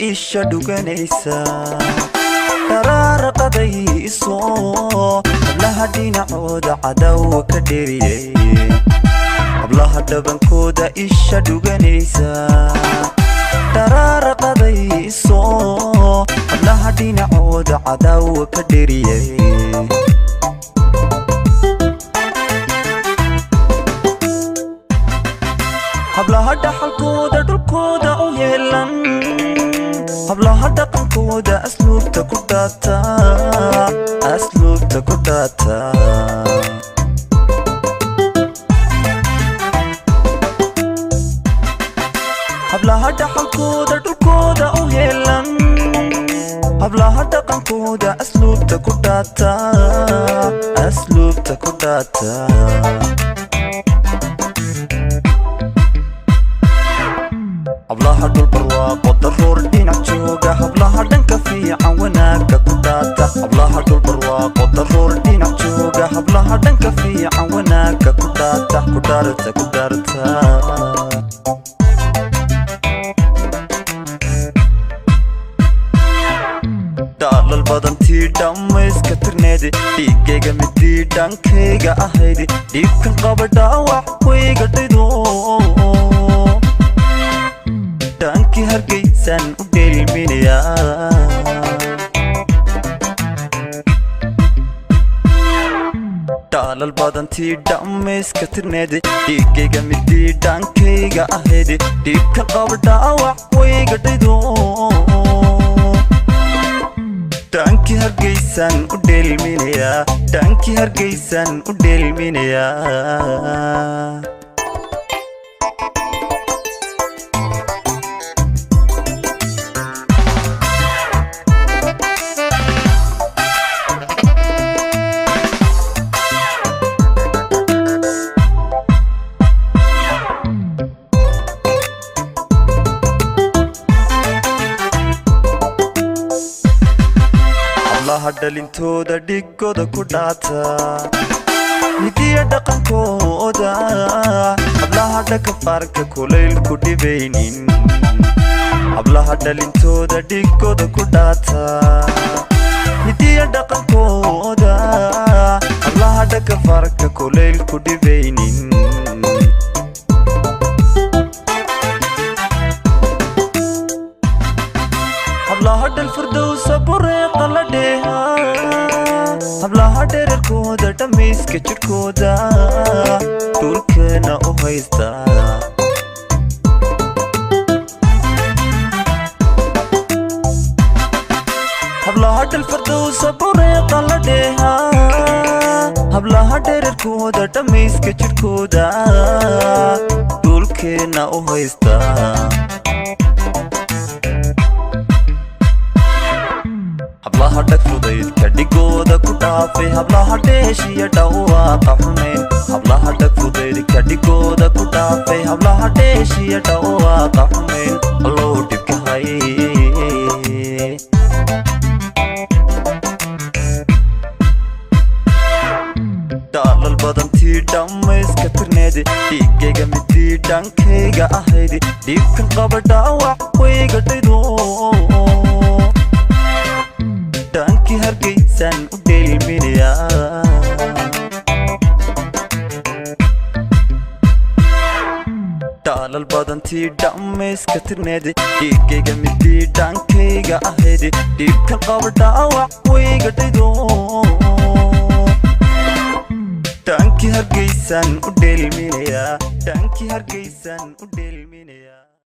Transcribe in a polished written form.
isha dhuganaysa daraaraqadayso hablaha dhinacooda cadow ka dheriyay hablaha dhabankooda isha dhuganaysa daraaraqadayso hablaha dhinacooda cadow ka dheriyay hablaha dhaxalkooda dhulkooda u yeelan hablaha dhaqankooda asluubta ku dhaata hablaha dhaxalkooda dhulkooda u yeelan hablaha dhaqankooda asluubta ku dhaata hablaha dhul barwaaqo daruur dhinac jooga hablaha dhanka fiican wanaagga ku dhaata hablaha dhul barwaaqo daruur dhinac jooga hablaha dhanka fiican wanaagga ku dhaata ku dhaarta daalal badantii dhammayska tirneedi dhiiggayga midii dhankayga ahaydi dhiibkan qaba dhaawac wayga dhido dhankii hargaysan u dheelminayaa daalal badantii dhammayska tirneedi dhiiggayga midii dhankayga ahaydi dhiibkan qaba dhaawac wayga dhido dhankii hargaysan u dheelminayaa hablaha dhalintooda dhigooda ku dhaata midiya dhaqankooda hablaha dhaka faarka kulayl ku dhibaynin hablaha dhalintooda dhigooda ku dhaata midiya dhaqankooda hablaha dhaka faarka kulayl ku dhibaynin hablaha dhal firdowsa bureeqa la dheeha hablaha dhererkooda dhammayska jidhkooda dhulkeena u haysta hablaha dhal firdowsa bureeqa la dheeha hablaha dhererkooda dhammayska jidhkooda dhulkeena u haysta hablaha dhag fudaydka dhigooda ku dhaafay hablaha dheeshiya dhawaaqa xumayn hablaha dhag fudaydka dhigooda ku dhaafay hablaha dheeshiya dhawaaqa xumayn allow dhibka hay daalal badantii dhammayska tirneedi dhiiggayga midii dhankayga ahaydi dhiibkan qaba dhaawac wayga dhido dhankii hargaysan u dheelminayaa daalal badantii dhammayska tirneedi dhiiggayga midii dhankayga ahaydi dhiibkan qaba dhaawac wayga dhido dhankii hargaysan u dheelminayaa